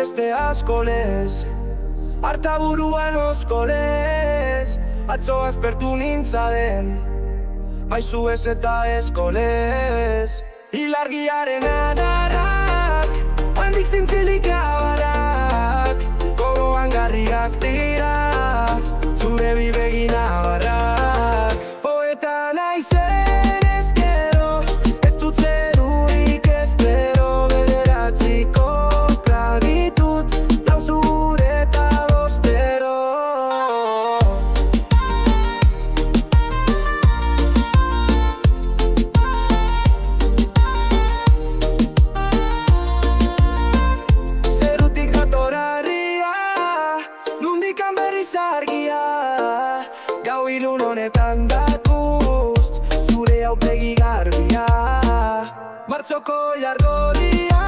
beste askolez, harta buruan oskolez. Atzo aspertu nintzaren, maizu ez eta eskolez. Ilargiaren adarrak, handik zintzilik abarrak, gogoan garriak dira, zure bibegin abarrak. Poeta naizen ezkero, ez dut zerurik espero, bederatziko ditut, lau zure eta bostero. Zerutik dator harria, nundikan berriz argia, gau ilun honetan dakust, zure aurpegi garbia. Martxoko jargoria,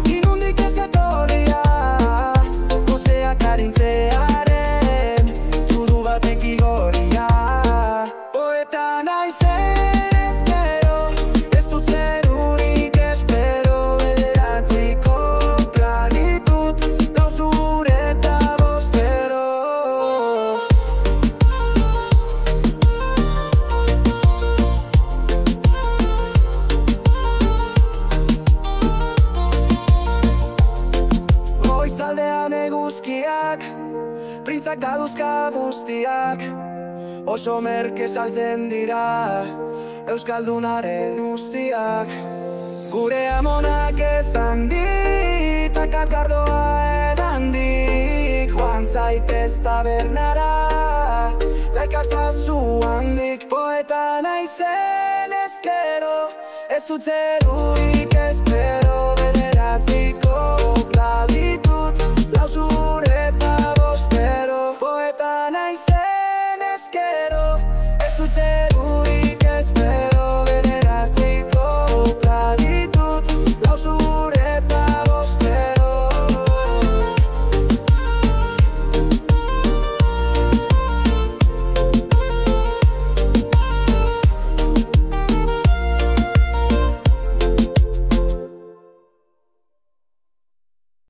inundik ez etorria, gozeak arintzearen, judu batek igoria. Poeta naizen ezkero, ez dut zerurik espero, bederatziko ditut, lau zure eta bostero. Goizaldean eguzkiak, printzak daduzka guztiak, oso merke saltzen dira, euskaldunaren ustiak. Gure amonak esan dit, akakardoa edandik, joan zaitez tabernara, taikatzazu handik. Poeta naizen ezkero, ez dut zerurik espero.